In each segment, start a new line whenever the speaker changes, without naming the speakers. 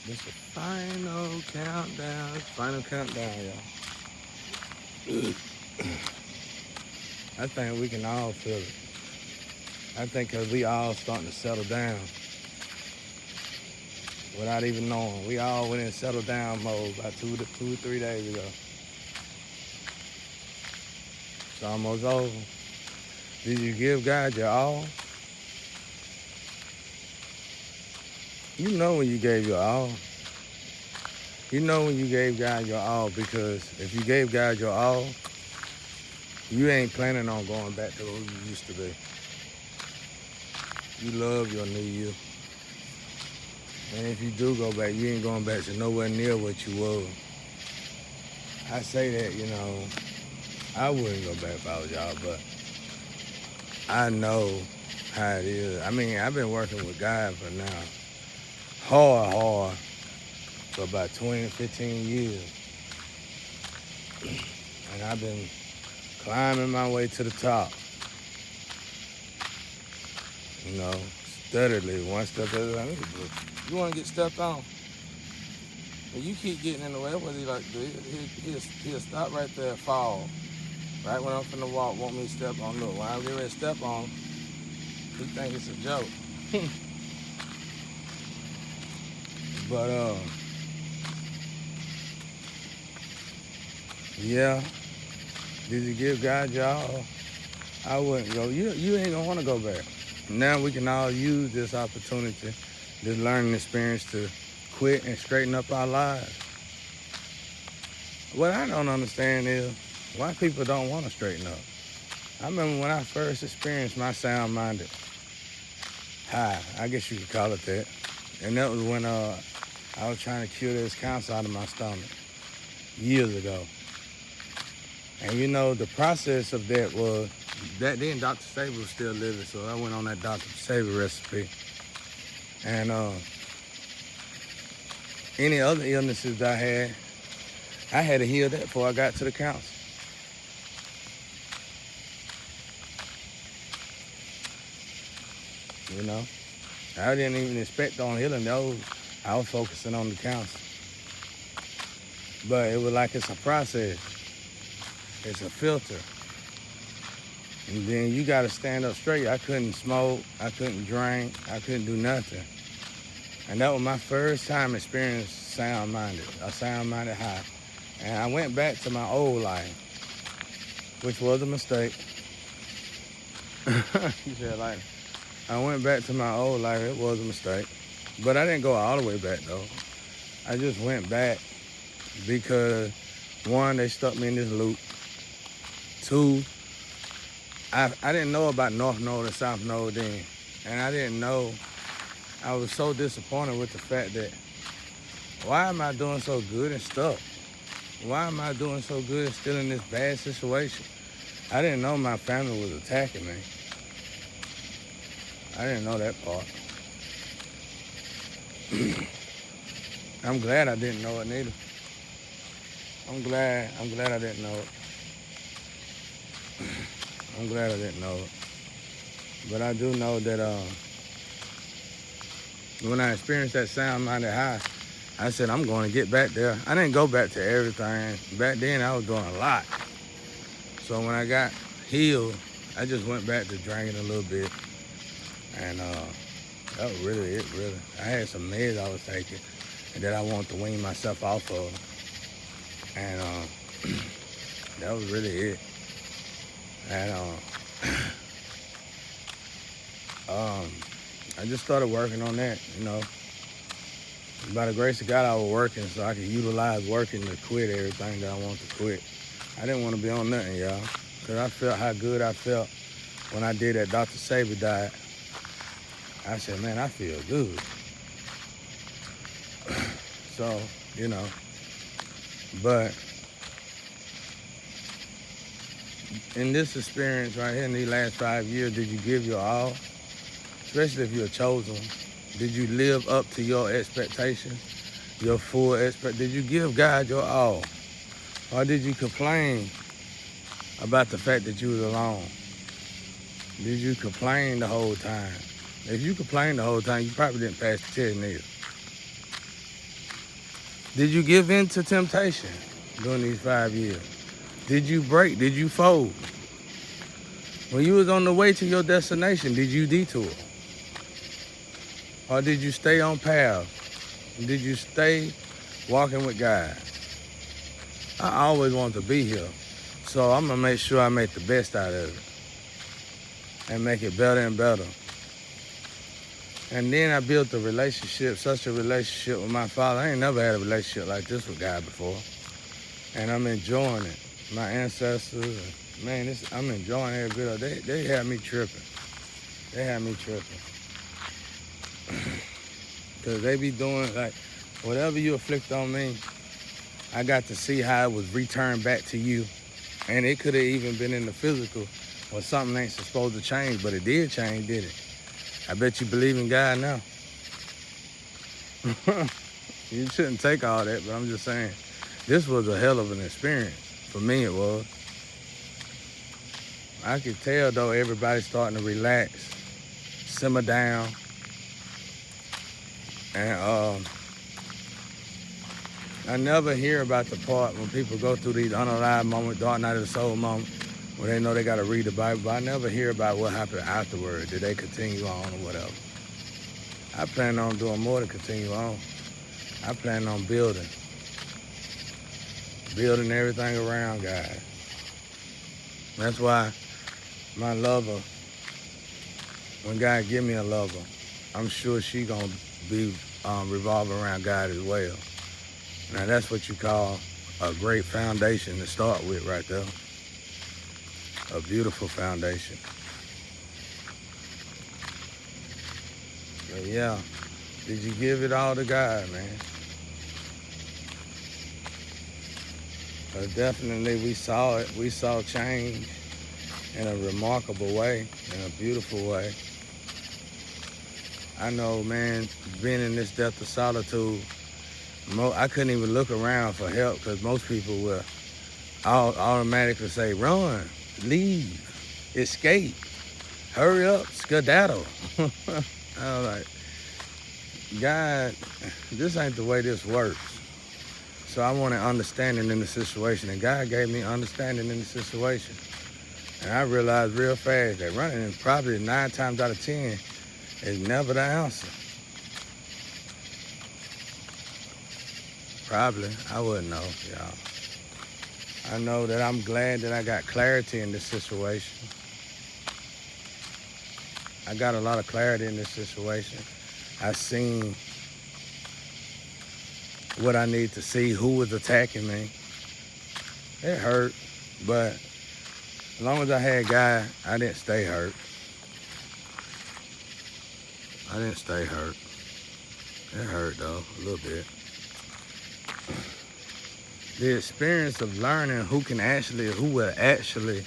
This the final countdown. Final countdown, y'all. I think we can all feel it. I think 'cause we all starting to settle down without even knowing. We all went in settle down mode about 2 to 3 days ago. It's almost over. Did you give God your all? You know when you gave your all. You know when you gave God your all, because if you gave God your all, you ain't planning on going back to who you used to be. You love your new you. And if you do go back, you ain't going back to nowhere near what you was. I say that, I wouldn't go back if I was y'all, but I know how it is. I mean, I've been working with God for now, hard, for about 20, 15 years. And I've been climbing my way to the top, steadily, one step at a time. You want to get stepped on? And you keep getting in the way, what he like to do? He'll stop right there and fall. Right when I'm finna walk, want me to step on. Look, when I get ready to step on, he think it's a joke. But, yeah. Did you give God your all? I wouldn't go. You ain't gonna want to go back. Now we can all use this opportunity, this learning experience, to quit and straighten up our lives. What I don't understand is why people don't want to straighten up. I remember when I first experienced my sound-minded high, I guess you could call it that. And that was when I was trying to cure this cancer out of my stomach years ago. And the process of that was, that then Dr. Saber was still living, so I went on that Dr. Saber recipe. And any other illnesses that I had to heal that before I got to the cancer. I didn't even expect on healing those. I was focusing on the cancer. But it was like it's a process. It's a filter. And then you got to stand up straight. I couldn't smoke. I couldn't drink. I couldn't do nothing. And that was my first time experiencing a sound-minded high. And I went back to my old life, which was a mistake. You said like, I went back to my old life. It was a mistake. But I didn't go all the way back, though. I just went back because, one, they stuck me in this loop. Two, I didn't know about North Node and South Node then. And I didn't know. I was so disappointed with the fact that, why am I doing so good and stuck? Why am I doing so good and still in this bad situation? I didn't know my family was attacking me. I didn't know that part. I'm glad I didn't know it neither. I'm glad I didn't know it. I'm glad I didn't know it. But I do know that when I experienced that sound-minded high, I said, I'm going to get back there. I didn't go back to everything. Back then, I was doing a lot. So when I got healed, I just went back to drinking a little bit. And that was really it, really. I had some meds I was taking and that I wanted to wean myself off of. And that was really it. And I just started working on that, By the grace of God, I was working so I could utilize working to quit everything that I want to quit. I didn't want to be on nothing, y'all, because I felt how good I felt when I did that Dr. Saber diet. I said, man, I feel good. So, but in this experience right here in these last 5 years, did you give your all? Especially if you're a chosen one. Did you live up to your expectations, your full expect? Did you give God your all? Or did you complain about the fact that you was alone? Did you complain the whole time? If you complained the whole time, you probably didn't pass the test neither. Did you give in to temptation during these 5 years? Did you break? Did you fold? When you was on the way to your destination, did you detour? Or did you stay on path? Did you stay walking with God? I always wanted to be here. So I'm going to make sure I make the best out of it and make it better and better. And then I built a relationship, such a relationship with my father. I ain't never had a relationship like this with God before. And I'm enjoying it. My ancestors, man, I'm enjoying every bit of it. They had me tripping. They had me tripping. Because they be doing, like, whatever you afflict on me, I got to see how it was returned back to you. And it could have even been in the physical or something ain't supposed to change, but it did change, did it? I bet you believe in God now. You shouldn't take all that, but I'm just saying, this was a hell of an experience. For me, it was. I could tell, though, everybody's starting to relax, simmer down. And I never hear about the part when people go through these unalive moments, dark night of the soul moments, where they know they got to read the Bible, but I never hear about what happened afterward. Did they continue on or whatever? I plan on doing more to continue on. I plan on building everything around God. That's why my lover, when God give me a lover, I'm sure she gonna be revolving around God as well. Now that's what you call a great foundation to start with right there. A beautiful foundation. But yeah, did you give it all to God, man? But definitely we saw it. We saw change in a remarkable way, in a beautiful way. I know, man, being in this depth of solitude, I couldn't even look around for help because most people will automatically say, run, leave, escape, hurry up, skedaddle. I was like, God, this ain't the way this works. So I wanted understanding in the situation, and God gave me understanding in the situation. And I realized real fast that running probably 9 times out of 10 is never the answer. Probably, I wouldn't know, y'all. I know that I'm glad that I got clarity in this situation. I got a lot of clarity in this situation. I seen what I need to see, who was attacking me. It hurt, but as long as I had God, I didn't stay hurt. I didn't stay hurt. It hurt though, a little bit. The experience of learning who will actually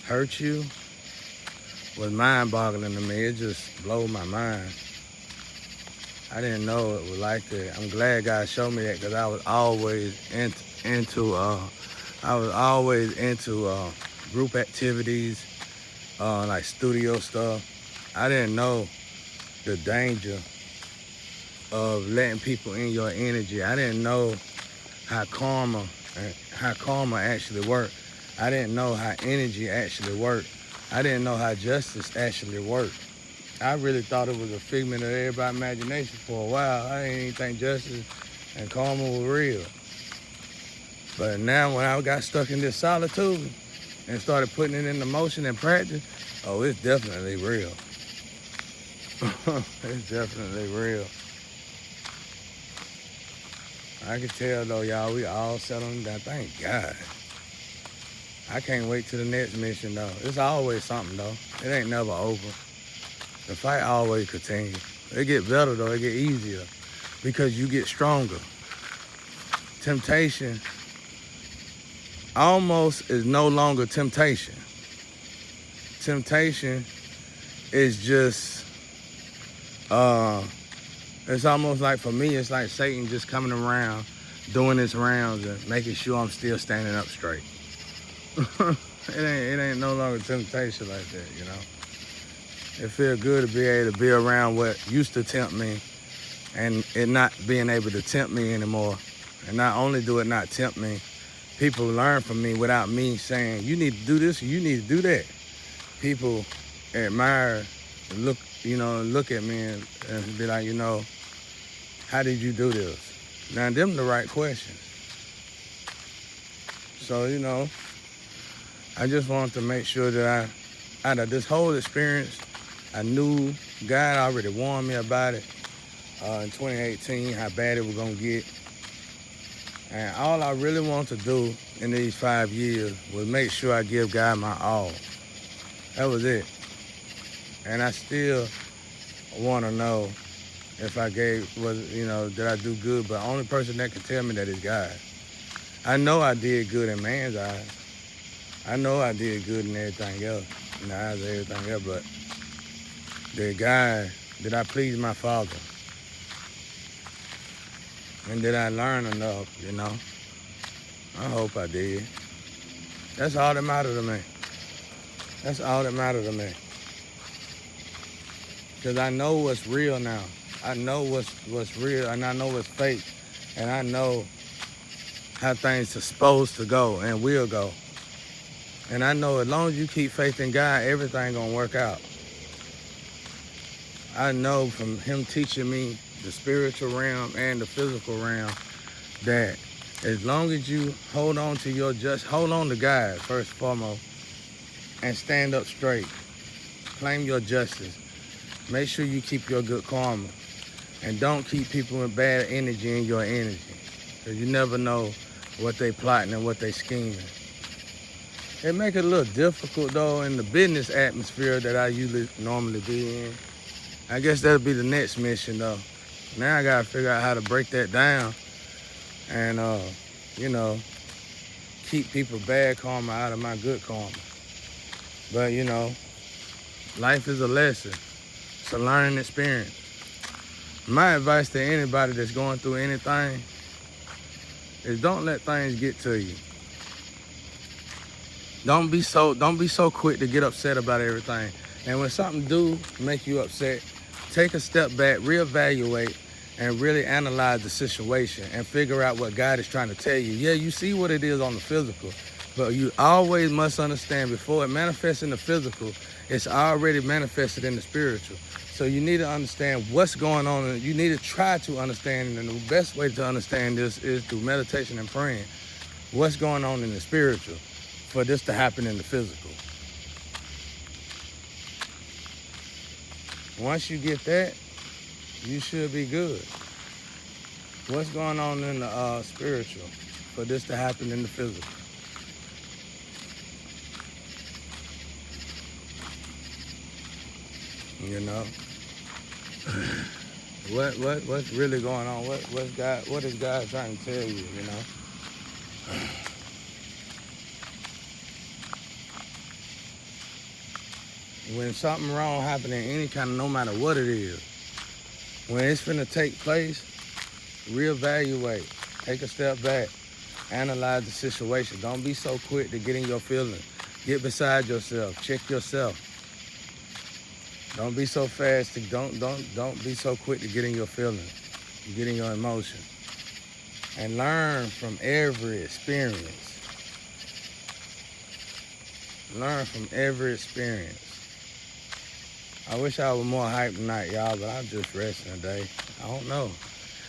hurt you was mind-boggling to me. It just blew my mind. I didn't know it was like that. I'm glad God showed me that because I was always into group activities, like studio stuff. I didn't know the danger of letting people in your energy. I didn't know how karma actually worked. I didn't know how energy actually worked. I didn't know how justice actually worked. I really thought it was a figment of everybody's imagination for a while. I didn't even think justice and karma were real. But now when I got stuck in this solitude and started putting it into motion and practice, oh, it's definitely real. It's definitely real. I can tell though, y'all, we all settling down. Thank God. I can't wait till the next mission though. It's always something though. It ain't never over. The fight always continues. It get better though, it get easier because you get stronger. Temptation almost is no longer temptation. Temptation is just, it's almost like, for me, it's like Satan just coming around, doing his rounds and making sure I'm still standing up straight. It ain't no longer temptation like that, you know? It feels good to be able to be around what used to tempt me and it not being able to tempt me anymore. And not only do it not tempt me, people learn from me without me saying, you need to do this or you need to do that. People admire, look, look at me and be like, how did you do this? Now, them the right questions. So, I just wanted to make sure that out of this whole experience, I knew God already warned me about it in 2018, how bad it was going to get. And all I really want to do in these 5 years was make sure I give God my all. That was it. And I still want to know if I did I do good? But the only person that can tell me that is God. I know I did good in man's eyes. I know I did good in everything else, in the eyes of everything else, but did I please my Father? And did I learn enough, I hope I did. That's all that matters to me. That's all that matters to me. Because I know what's real now. I know what's real, and I know what's fake. And I know how things are supposed to go and will go. And I know as long as you keep faith in God, everything gonna work out. I know from him teaching me the spiritual realm and the physical realm that as long as you hold on to God first and foremost, and stand up straight, claim your justice, make sure you keep your good karma, and don't keep people with bad energy in your energy, because you never know what they plotting and what they scheming. It make it a little difficult though in the business atmosphere that I normally be in. I guess that'll be the next mission though. Now I gotta figure out how to break that down and keep people bad karma out of my good karma. But life is a lesson. It's a learning experience. My advice to anybody that's going through anything is don't let things get to you. Don't be so quick to get upset about everything. And when something do make you upset, take a step back, reevaluate, and really analyze the situation and figure out what God is trying to tell you. Yeah, you see what it is on the physical, but you always must understand before it manifests in the physical, it's already manifested in the spiritual. So you need to understand what's going on, and you need to try to understand, and the best way to understand this is through meditation and praying. What's going on in the spiritual for this to happen in the physical. Once you get that, you should be good. What's going on in the spiritual for this to happen in the physical? What's really going on? What is God trying to tell you, When something wrong happening, any kind of, no matter what it is, when it's finna take place, reevaluate, take a step back, analyze the situation. Don't be so quick to get in your feelings. Get beside yourself, check yourself. Don't be so fast to, don't be so quick to get in your feelings, get in your emotions. And learn from every experience. Learn from every experience. I wish I was more hyped tonight, y'all, but I'm just resting today. I don't know.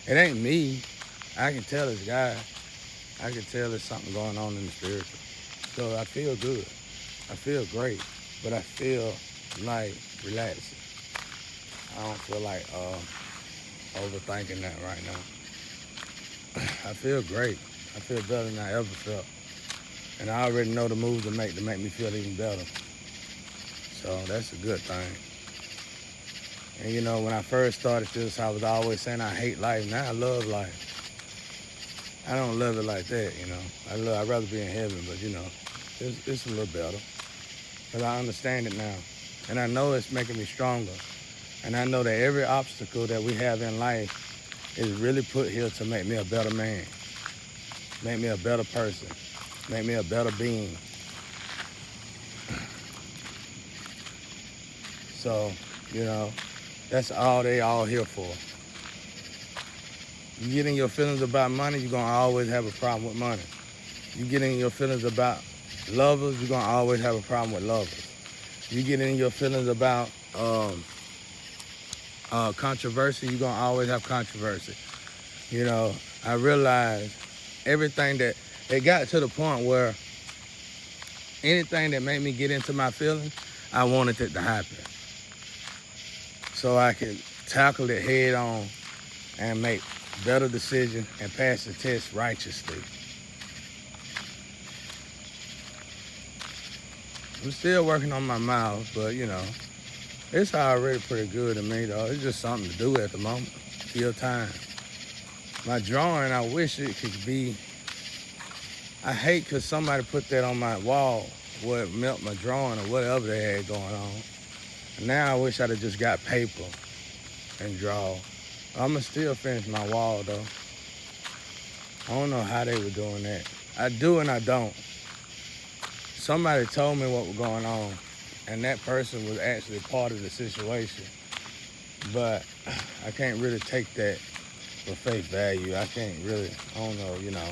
It ain't me. I can tell it's God. I can tell there's something going on in the spiritual. So I feel good. I feel great, but I feel like relaxing. I don't feel like overthinking that right now. I feel great. I feel better than I ever felt. And I already know the moves to make me feel even better. So that's a good thing. And when I first started this, I was always saying I hate life. Now I love life. I don't love it like that, I'd rather be in heaven, but it's a little better. Because I understand it now. And I know it's making me stronger. And I know that every obstacle that we have in life is really put here to make me a better man. Make me a better person. Make me a better being. So, that's all they all here for. You get in your feelings about money, you're gonna always have a problem with money. You get in your feelings about lovers, you're gonna always have a problem with lovers. You get in your feelings about controversy, you're gonna always have controversy. You know, I realized everything that it got to the point where anything that made me get into my feelings, I wanted it to happen. So I could tackle it head on and make better decisions and pass the test righteously. I'm still working on my mouth, but you know, it's already pretty good to me though. It's just something to do at the moment, kill time. My drawing, I wish it could be, I hate because somebody put that on my wall where it melt my drawing or whatever they had going on. Now I wish I'd have just got paper and draw. I'ma still finish my wall though. I don't know how they were doing that. I do and I don't. Somebody told me what was going on, and that person was actually part of the situation. But I can't really take that for face value. I don't know, you know.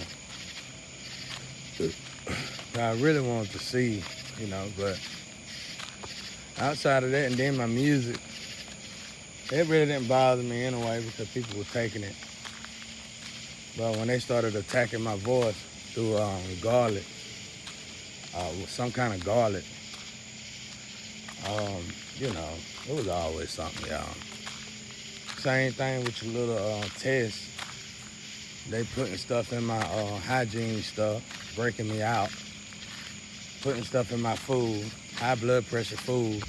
I really wanted to see, you know, but outside of that, and then my music, it really didn't bother me anyway because people were taking it. But when they started attacking my voice through garlic, some kind of garlic, you know, it was always something, y'all. Same thing with your little test. They putting stuff in my hygiene stuff, breaking me out, putting stuff in my food, high blood pressure food,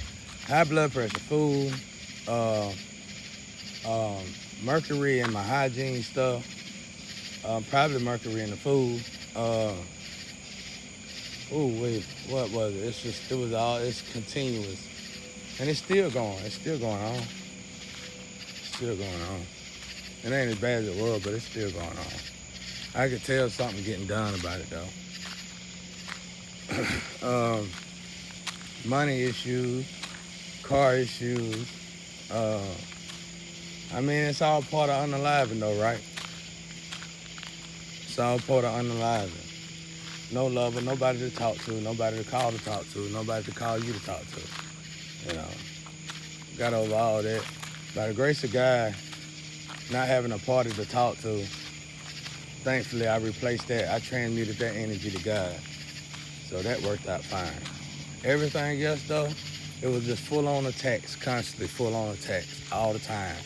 mercury in my hygiene stuff, probably mercury in the food. What was it? It's continuous. And it's still going on. It's still going on. It ain't as bad as it was, but it's still going on. I could tell something getting done about it though. Money issues, car issues. I mean, it's all part of unaliving though, right? It's all part of unaliving. No lover, nobody to talk to, nobody to call to talk to, nobody to call you to talk to. You know, got over all that. By the grace of God, not having a party to talk to, thankfully I replaced that. I transmuted that energy to God. So that worked out fine. Everything else though, it was just full on attacks, constantly full on attacks, all the time,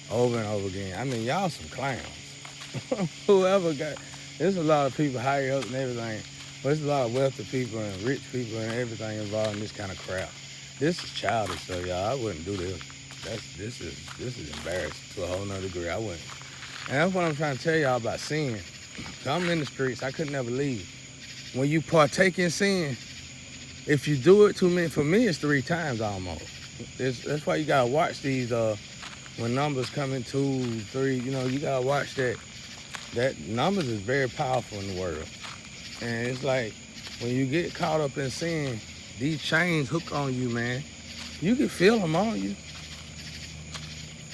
over and over again. I mean, y'all some clowns. There's a lot of people higher up and everything, but there's a lot of wealthy people and rich people and everything involved in this kind of crap. This is childish though, y'all. I wouldn't do this. This is embarrassing to a whole nother degree. I wouldn't. And that's what I'm trying to tell y'all about sin. So I'm in the streets. I could never leave. When you partake in sin, if you do it too many, for me it's 3 times almost. That's why you gotta watch these. When numbers come in 2, 3, you know, you gotta watch that. That numbers is very powerful in the world. And it's like when you get caught up in sin, these chains hook on you, man. You can feel them on you.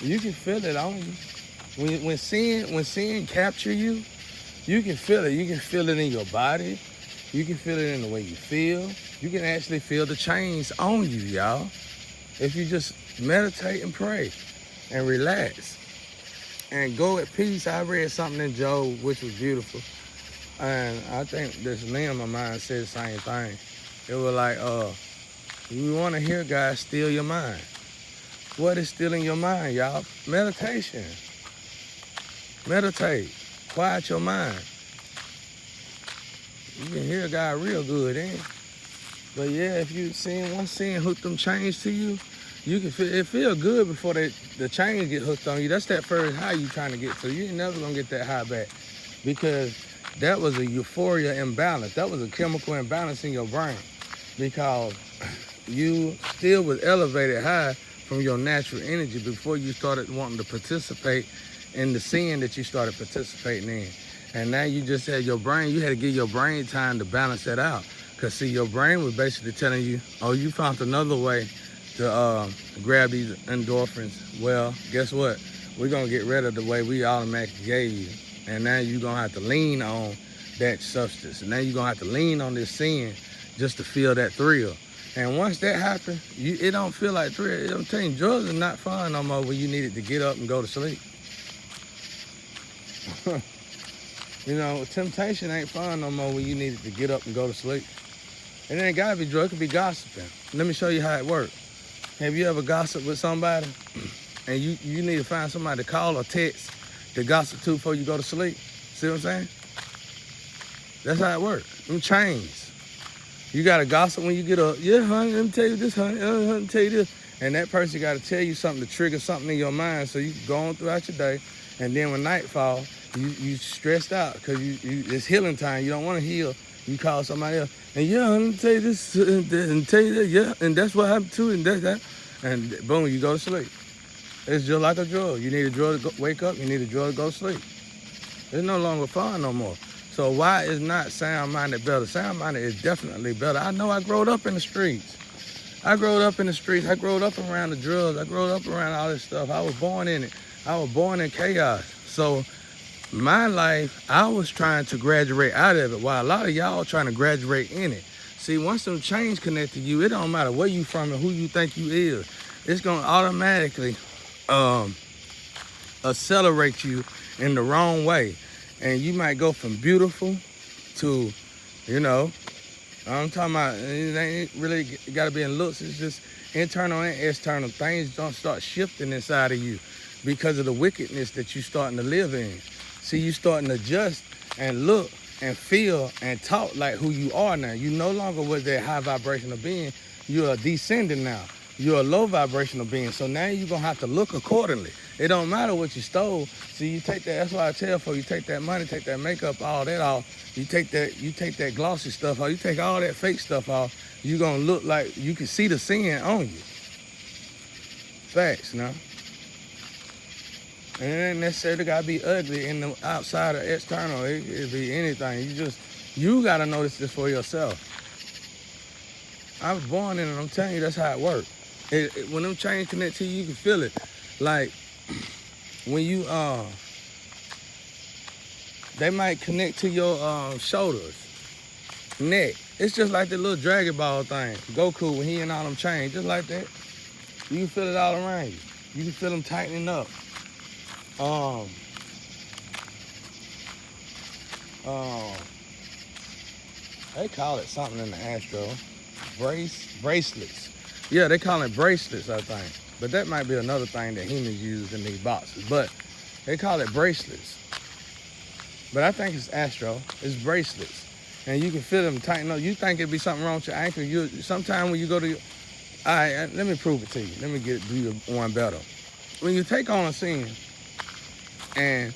You can feel it on you. When sin capture you, you can feel it. You can feel it in your body. You can feel it in the way you feel. You can actually feel the chains on you, y'all. If you just meditate and pray and relax and go at peace. I read something in Job which was beautiful. And I think this Liam of mine said the same thing. It was like, you want to hear God steal your mind. What is stealing your mind, y'all? Meditation. Meditate. Quiet your mind. You can hear God real good, ain't it? But yeah, if you one sin hook them chains to you, you can feel it. Feel good before the chains get hooked on you. That's that first high you trying to get to. You ain't never gonna get that high back because that was a euphoria imbalance. That was a chemical imbalance in your brain because you still was elevated high from your natural energy before you started wanting to participate in the sin that you started participating in. And now you just had your brain, you had to give your brain time to balance that out. Because see, your brain was basically telling you, oh, you found another way to grab these endorphins. Well, guess what? we're gonna get rid of the way we automatically gave you. And now you're gonna have to lean on that substance. And now you're gonna have to lean on this sin just to feel that thrill. And once that happens, it don't feel like thrill. I'm telling you, drugs are not fun no more when you need it to get up and go to sleep. You know, temptation ain't fun no more when you need it to get up and go to sleep. It ain't gotta be drugs, it could be gossiping. Let me show you how it works. Have you ever gossiped with somebody and you need to find somebody to call or text to gossip to before you go to sleep? See what I'm saying? That's how it works. Them chains. You gotta gossip when you get up. Yeah, honey, let me tell you this, honey. Let me tell you this. And that person gotta tell you something to trigger something in your mind so you can go on throughout your day. And then when night falls, you stressed out because it's healing time. You don't want to heal. You call somebody else. And yeah, let me tell you this and tell you that, yeah, and that's what happened too, and that. And boom, you go to sleep. It's just like a drug. You need a drug to wake up, you need a drug to go to sleep. It's no longer fun no more. So why is not sound-minded better? Sound-minded is definitely better. I know I growed up in the streets. I growed up in the streets. I growed up around the drugs. I growed up around all this stuff. I was born in it. I was born in chaos. So my life, I was trying to graduate out of it, while a lot of y'all are trying to graduate in it. See, once them chains connect to you, it don't matter where you from and who you think you is. It's going to automatically accelerate you in the wrong way. And you might go from beautiful to, you know, I'm talking about, it ain't really got to be in looks. It's just internal and external. Things don't start shifting inside of you because of the wickedness that you starting to live in. See, you starting to adjust and look and feel and talk like who you are now. You no longer with that high vibrational being. You're descending now. You're a low vibrational being. So now you're going to have to look accordingly. It don't matter what you stole. See, you take that, that's why I tell folks, you take that money, take that makeup, all that off. You take that glossy stuff off. You take all that fake stuff off. You're going to look like you can see the sin on you. Facts, no? And it ain't necessarily got to be ugly in the outside or external. It could be anything. You got to notice this for yourself. I was born in it. I'm telling you, that's how it works. When them chains connect to you, you can feel it. Like when you, they might connect to your shoulders, neck. It's just like the little Dragon Ball thing. Goku, when he in all them chains, just like that. You can feel it all around you. You can feel them tightening up. They call it something in the Astro. Bracelets. Yeah, they call it bracelets, I think. But that might be another thing that humans use in these boxes. But they call it bracelets. But I think it's Astro. It's bracelets. And you can feel them tighten up. You think it'd be something wrong with your ankle. Sometime when you go to your... All right, let me prove it to you. Let me do you one better. When you take on a scene and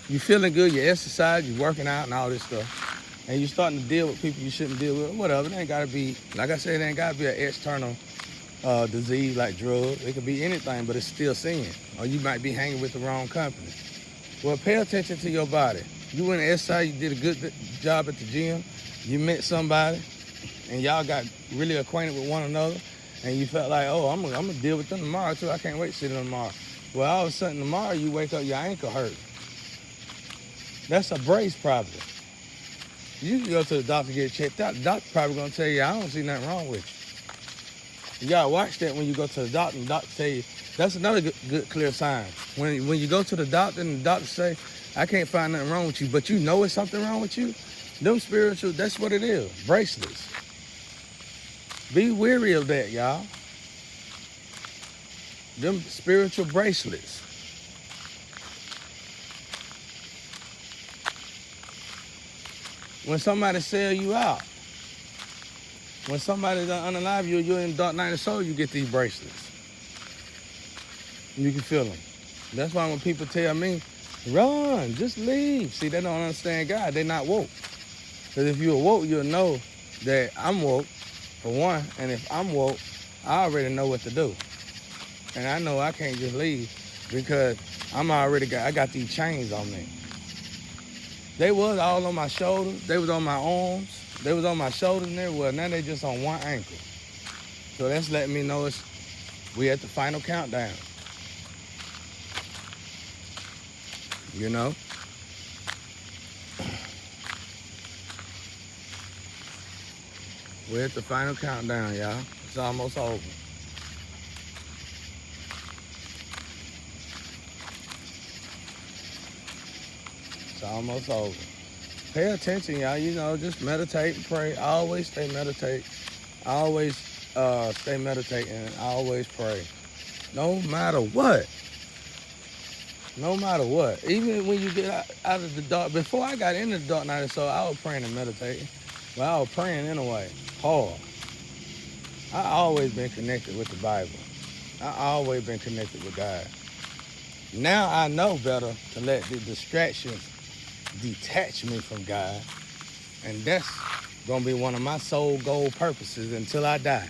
you feeling good, you exercise, you're working out and all this stuff, and you're starting to deal with people you shouldn't deal with, whatever. It ain't got to be, like I said, it ain't got to be an external disease like drugs. It could be anything, but it's still sin. Or you might be hanging with the wrong company. Well, pay attention to your body. You went to exercise, you did a good job at the gym, you met somebody, and y'all got really acquainted with one another, and you felt like, oh, I'm gonna deal with them tomorrow too. I can't wait to see them tomorrow. Well, all of a sudden tomorrow you wake up, your ankle hurt. That's a brace probably. You can go to the doctor and get checked out. The doctor probably gonna tell you, I don't see nothing wrong with you. You gotta watch that when you go to the doctor and the doctor tell you. That's another good clear sign. When you go to the doctor and the doctor say, I can't find nothing wrong with you, but you know it's something wrong with you, them spiritual, that's what it is, bracelets. Be weary of that, y'all. Them spiritual bracelets. When somebody sell you out, when somebody done unalive you, you're in dark night of soul, you get these bracelets. You can feel them. That's why when people tell me, run, just leave. See, they don't understand God. They're not woke. Because if you're woke, you'll know that I'm woke, for one. And if I'm woke, I already know what to do. And I know I can't just leave because I got these chains on me. They was all on my shoulders. They was on my arms. They was on my shoulders and everywhere. Now they just on one ankle. So that's letting me know we at the final countdown. you know? We're at the final countdown, y'all. It's almost over. It's almost over. Pay attention, y'all. You know, just meditate and pray. Always stay meditate. Always stay meditating and always pray. No matter what. No matter what. Even when you get out of the dark. Before I got into the dark night or so, I was praying and meditating. But I was praying anyway. Hard. I always been connected with the Bible. I always been connected with God. Now I know better to let the distractions detach me from God. And that's going to be one of my sole goal purposes until I die.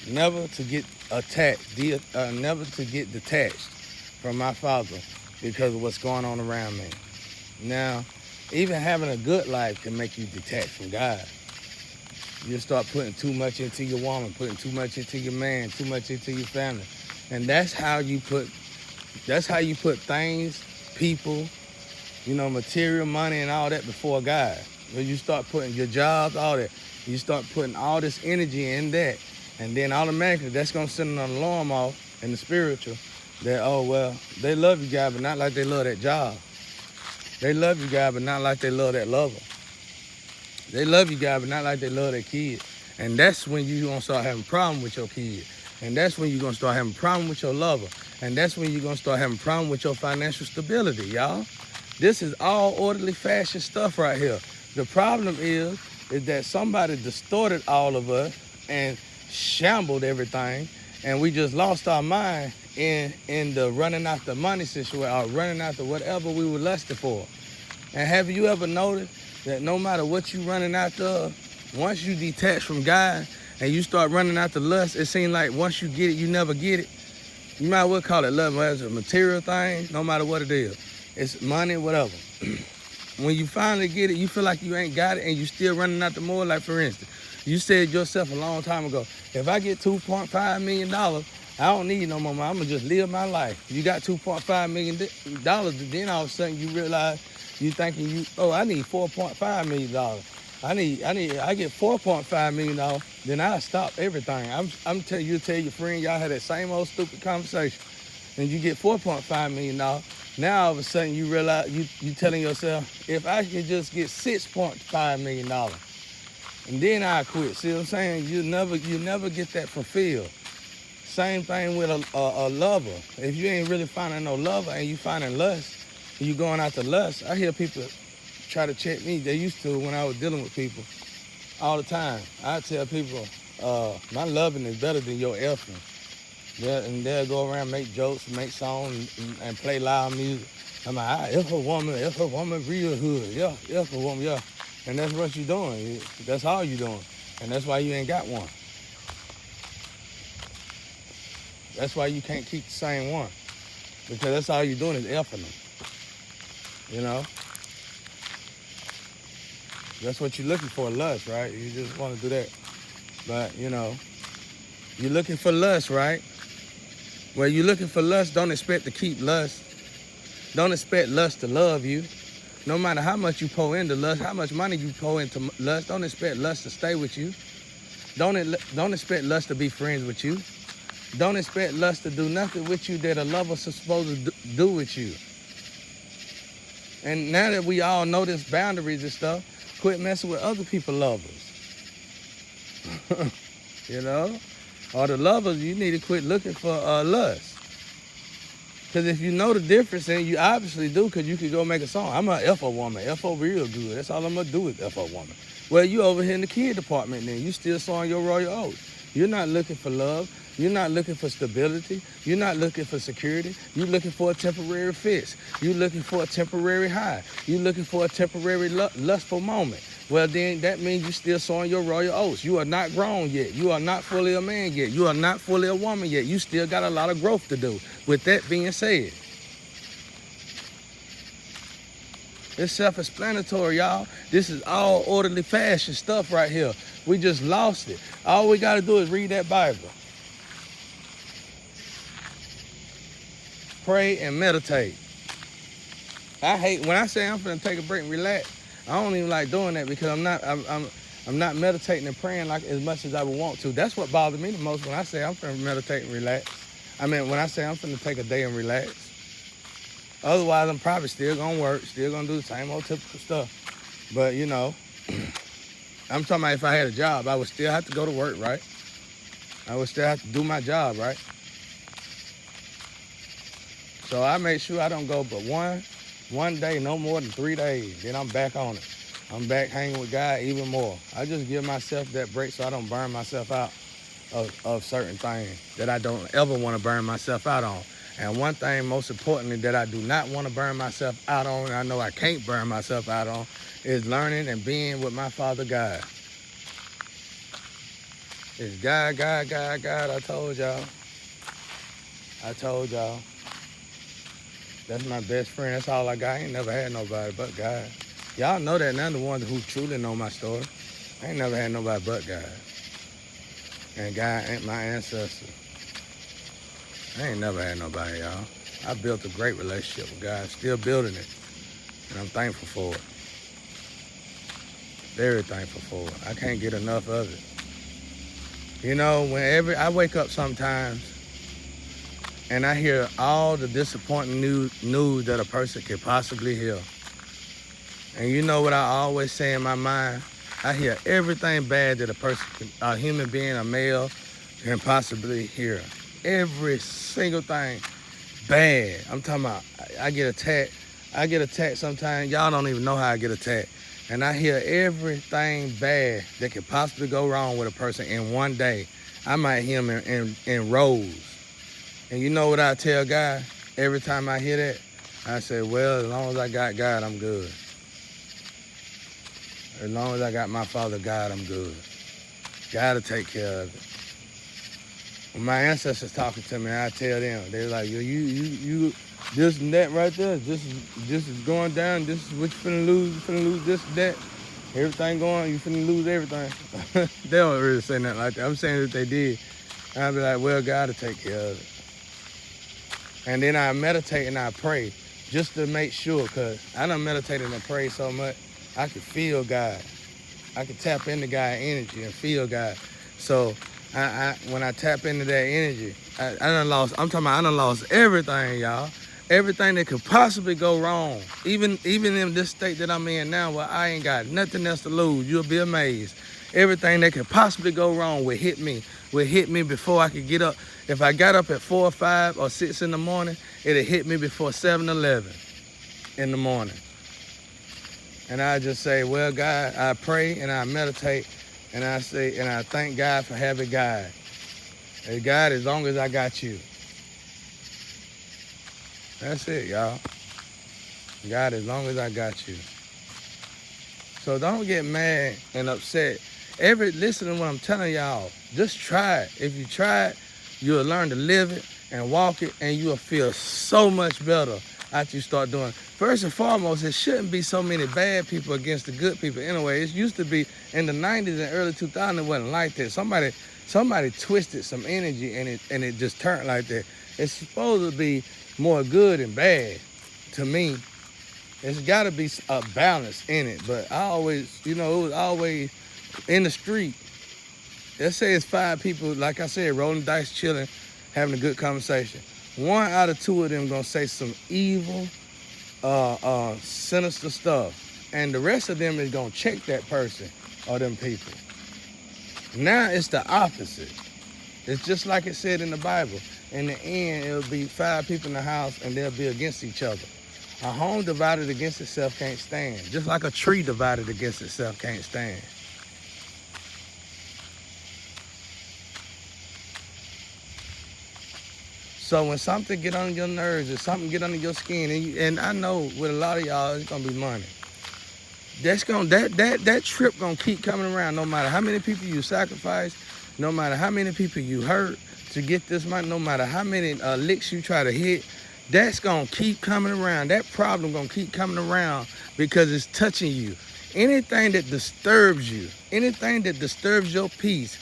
Never to get never to get detached from my Father because of what's going on around me. Now, even having a good life can make you detached from God. You start putting too much into your woman, putting too much into your man, too much into your family. And that's how you put things, people, you know, material, money, and all that before God. When you start putting your jobs, all that, you start putting all this energy in that, and then automatically that's going to send an alarm off in the spiritual that, oh, well, they love you, God, but not like they love that job. They love you, God, but not like they love that lover. They love you, God, but not like they love their kid. And that's when you're going to start having a problem with your kid. And that's when you're going to start having a problem with your lover. And that's when you're going to start having a problem with your financial stability, y'all. This is all orderly fashion stuff right here. The problem is that somebody distorted all of us and shambled everything. And we just lost our mind in the running after money situation or running after whatever we were lusting for. And have you ever noticed that no matter what you running after, once you detach from God and you start running after lust, it seems like once you get it, you never get it. You might well call it love as a material thing, no matter what it is. It's money, whatever. When you finally get it, you feel like you ain't got it and you still running after more. Like, for instance, you said yourself a long time ago, if I get $2.5 million, I don't need no more money. I'm going to just live my life. You got $2.5 million, then all of a sudden you realize you thinking I need $4.5 million. I get $4.5 million, then I'll stop everything. I'm telling you, tell your friend, y'all had that same old stupid conversation. And you get $4.5 million. Now all of a sudden you realize, you telling yourself, if I can just get $6.5 million, and then I quit. See what I'm saying? You never get that fulfilled. Same thing with a lover. If you ain't really finding no lover and you finding lust, you going out to lust. I hear people try to check me. They used to when I was dealing with people all the time. I tell people, my loving is better than your effing. And they'll go around, make jokes, make songs, and play loud music. I'm like, if a woman real hood, yeah, if a woman, yeah. And that's what you're doing. That's all you're doing. And that's why you ain't got one. That's why you can't keep the same one. Because that's all you're doing is effing them. You know? That's what you're looking for, lust, right? You just want to do that. But, you know, you're looking for lust, right? Well, you're looking for lust, don't expect to keep lust. Don't expect lust to love you. No matter how much you pour into lust, how much money you pour into lust, don't expect lust to stay with you. Don't expect lust to be friends with you. Don't expect lust to do nothing with you that a lover's supposed to do with you. And now that we all know this boundaries and stuff, quit messing with other people's lovers. You know? Or the lovers, you need to quit looking for lust. Because if you know the difference, and you obviously do, because you could go make a song. I'm an F.O. woman. F.O. real good. That's all I'm going to do is F.O. woman. Well, you over here in the kid department then. You still sawing your royal oats. You're not looking for love. You're not looking for stability. You're not looking for security. You're looking for a temporary fix. You're looking for a temporary high. You're looking for a temporary lustful moment. Well, then that means you're still sowing your royal oats. You are not grown yet. You are not fully a man yet. You are not fully a woman yet. You still got a lot of growth to do. With that being said, it's self-explanatory, y'all. This is all orderly fashion stuff right here. We just lost it. All we got to do is read that Bible. Pray and meditate. I hate when I say I'm finna take a break and relax. I don't even like doing that because I'm not meditating and praying like as much as I would want to. That's what bothers me the most when I say I'm finna meditate and relax. I mean, when I say I'm finna take a day and relax. Otherwise, I'm probably still gonna work, still gonna do the same old typical stuff. But you know, I'm talking about if I had a job, I would still have to go to work, right? I would still have to do my job, right? So I make sure I don't go but one day, no more than 3 days. Then I'm back on it. I'm back hanging with God even more. I just give myself that break so I don't burn myself out of certain things that I don't ever want to burn myself out on. And one thing, most importantly, that I do not want to burn myself out on, and I know I can't burn myself out on, is learning and being with my Father God. It's God, God, God, God. I told y'all. That's my best friend. That's all I got. I ain't never had nobody but God. Y'all know that now, the ones who truly know my story. I ain't never had nobody but God. And God ain't my ancestor. I ain't never had nobody, y'all. I built a great relationship with God. Still building it. And I'm thankful for it. Very thankful for it. I can't get enough of it. You know, whenever I wake up sometimes and I hear all the disappointing news that a person could possibly hear. And you know what I always say in my mind? I hear everything bad that a human being, a male, can possibly hear. Every single thing bad. I'm talking about, I get attacked. I get attacked sometimes. Y'all don't even know how I get attacked. And I hear everything bad that could possibly go wrong with a person in one day. I might hear them in rows. And you know what I tell God? Every time I hear that, I say, well, as long as I got God, I'm good. As long as I got my Father God, I'm good. God will take care of it. When my ancestors talking to me, I tell them, they're like, you, this and that right there, this is going down, this is what you finna lose this and that. Everything going, you finna lose everything. They don't really say nothing like that. I'm saying that they did. I'll be like, well, God will take care of it. And then I meditate and I pray just to make sure, because I done meditated and prayed so much, I could feel God. I could tap into God's energy and feel God. So when I tap into that energy, I done lost everything, y'all. Everything that could possibly go wrong. Even in this state that I'm in now where I ain't got nothing else to lose, you'll be amazed. Everything that could possibly go wrong would hit me before I could get up. If I got up at 4 or 5 or 6 in the morning, it'd hit me before 7:11 in the morning. And I just say, well, God, I pray and I meditate and I say, and I thank God for having God. Hey, God, as long as I got you. That's it, y'all. God, as long as I got you. So don't get mad and upset. Listen to what I'm telling y'all. Just try it. If you try it, you'll learn to live it and walk it, and you'll feel so much better after you start doing it. First and foremost, it shouldn't be so many bad people against the good people. Anyway, it used to be in the 90s and early 2000s, it wasn't like that. Somebody twisted some energy and it just turned like that. It's supposed to be more good and bad to me. It's got to be a balance in it. But I always, it was always in the street. Let's say it's 5 people, like I said, rolling dice, chilling, having a good conversation. 1 out of 2 of them gonna say some evil, sinister stuff. And the rest of them is gonna check that person or them people. Now it's the opposite. It's just like it said in the Bible. In the end, it'll be 5 people in the house and they'll be against each other. A home divided against itself can't stand. Just like a tree divided against itself can't stand. So when something get on your nerves or something get under your skin, and I know with a lot of y'all, it's gonna be money. That trip gonna keep coming around no matter how many people you sacrifice, no matter how many people you hurt to get this money, no matter how many licks you try to hit, that's gonna keep coming around. That problem gonna keep coming around because it's touching you. Anything that disturbs you, anything that disturbs your peace,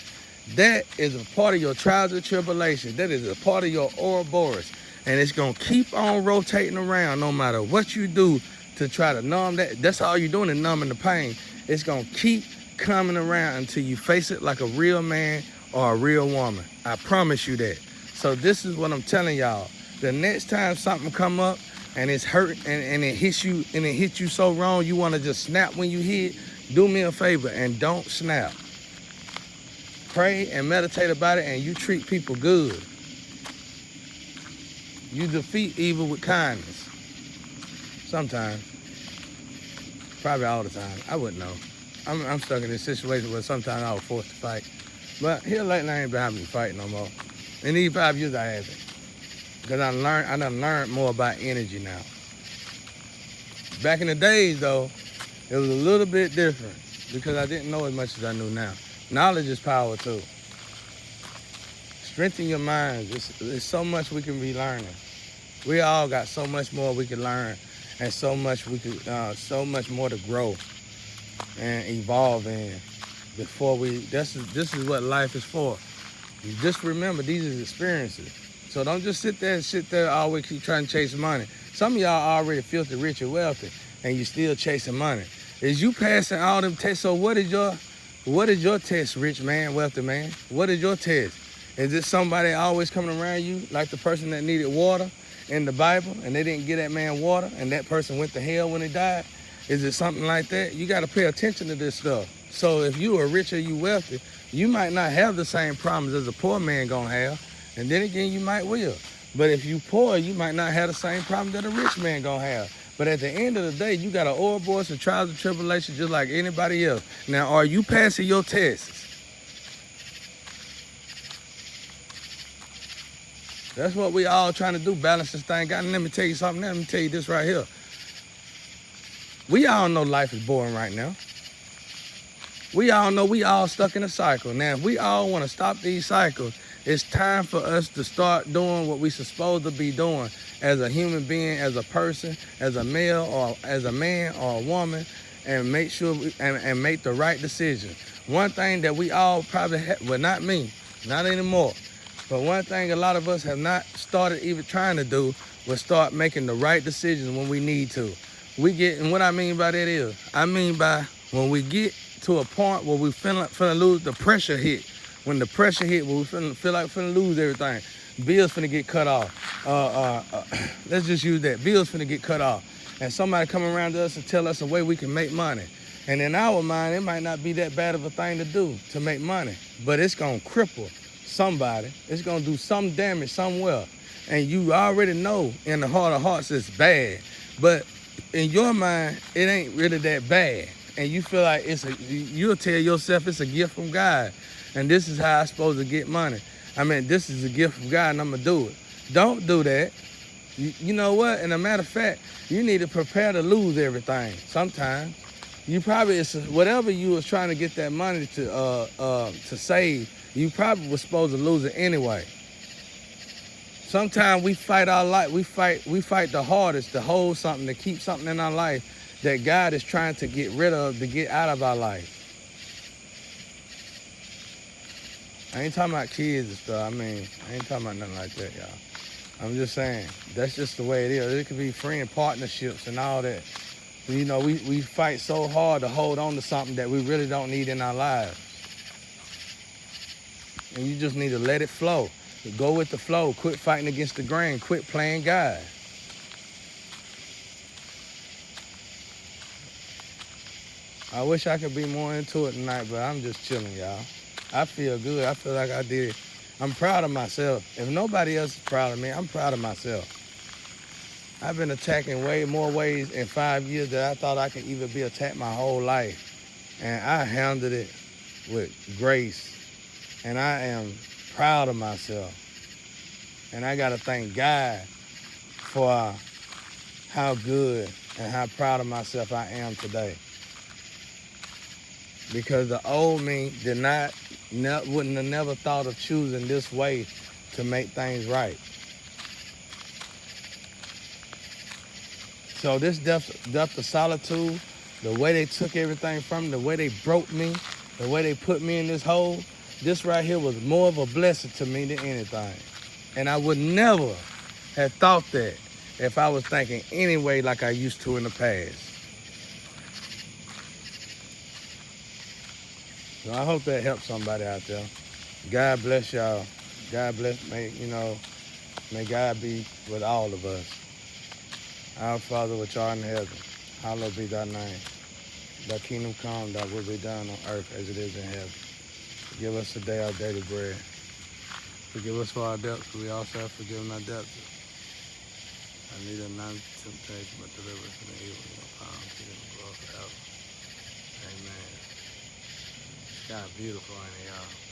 that is a part of your trials and tribulations. That is a part of your Ouroboros. And it's going to keep on rotating around no matter what you do to try to numb that. That's all you're doing is numbing the pain. It's going to keep coming around until you face it like a real man or a real woman. I promise you that. So this is what I'm telling y'all. The next time something come up and it's hurt and it hits you and it hits you so wrong you want to just snap when you hit, do me a favor and don't snap. Pray and meditate about it and you treat people good. You defeat evil with kindness. Sometimes. Probably all the time. I wouldn't know. I'm stuck in this situation where sometimes I was forced to fight. But here lately I ain't been having to fight no more. In these 5 years I haven't. Because I done learned more about energy now. Back in the days though, it was a little bit different because I didn't know as much as I knew now. Knowledge is power too. Strengthen your minds. There's so much we can be learning. We all got so much more we can learn and so much more to grow and evolve in before this is what life is for. You just remember these are experiences. So don't just sit there always keep trying to chase money. Some of y'all already filthy rich and wealthy and you still chasing money. Is you passing all them tests? So what is your test, rich man, wealthy man? What is your test? Is it somebody always coming around you like the person that needed water in the Bible and they didn't give that man water and that person went to hell when he died? Is it something like that? You got to pay attention to this stuff. So if you are rich or you wealthy, you might not have the same problems as a poor man gonna have. And then again, you might will. But if you poor, you might not have the same problem that a rich man gonna have. But at the end of the day, you got an Ouroboros and trials and tribulations just like anybody else. Now, are you passing your tests? That's what we all trying to do, balance this thing out. And let me tell you something. Let me tell you this right here. We all know life is boring right now. We all know we all stuck in a cycle. Now, if we all want to stop these cycles, it's time for us to start doing what we're supposed to be doing as a human being, as a person, as a male or as a man or a woman, and make sure and make the right decision. One thing that we all probably well, not me, not anymore, but one thing a lot of us have not started even trying to do was start making the right decisions when we need to. And what I mean by that is, I mean by when we get to a point where we finna lose, the pressure hit. When the pressure hit, when we feel like we're finna lose everything, bills finna get cut off. Let's just use that. Bills finna get cut off. And somebody come around to us and tell us a way we can make money. And in our mind, it might not be that bad of a thing to do to make money, but it's gonna cripple somebody. It's gonna do some damage somewhere. And you already know in the heart of hearts it's bad. But in your mind, it ain't really that bad. And you feel like you'll tell yourself it's a gift from God. And this is how I'm supposed to get money. I mean, this is a gift from God and I'm gonna do it. Don't do that. You know what? And a matter of fact, you need to prepare to lose everything sometimes. You probably, whatever you was trying to get that money to save, you probably was supposed to lose it anyway. Sometimes we fight our life, we fight the hardest to hold something, to keep something in our life that God is trying to get rid of, to get out of our life. I ain't talking about kids and stuff. I mean, I ain't talking about nothing like that, y'all. I'm just saying, that's just the way it is. It could be friend partnerships and all that. You know, we fight so hard to hold on to something that we really don't need in our lives. And you just need to let it flow. Go with the flow. Quit fighting against the grain. Quit playing God. I wish I could be more into it tonight, but I'm just chilling, y'all. I feel good. I feel like I did it. I'm proud of myself. If nobody else is proud of me, I'm proud of myself. I've been attacked in way more ways in 5 years than I thought I could even be attacked my whole life. And I handled it with grace. And I am proud of myself. And I got to thank God for how good and how proud of myself I am today. Because the old me wouldn't have never thought of choosing this way to make things right. So this depth of solitude, the way they took everything from me, the way they broke me, the way they put me in this hole, this right here was more of a blessing to me than anything. And I would never had thought that if I was thinking any way like I used to in the past. So I hope that helps somebody out there. God bless y'all. God bless, may God be with all of us. Our Father which art in heaven, hallowed be thy name. Thy kingdom come, thy will be done on earth as it is in heaven. Give us today our daily bread. Forgive us for our debts, for we also have forgiven our debtors. And lead us not into temptation, but deliver us from the evil. In your power, kingdom, and glory forever. Amen. It's kind of beautiful, ain't it, y'all?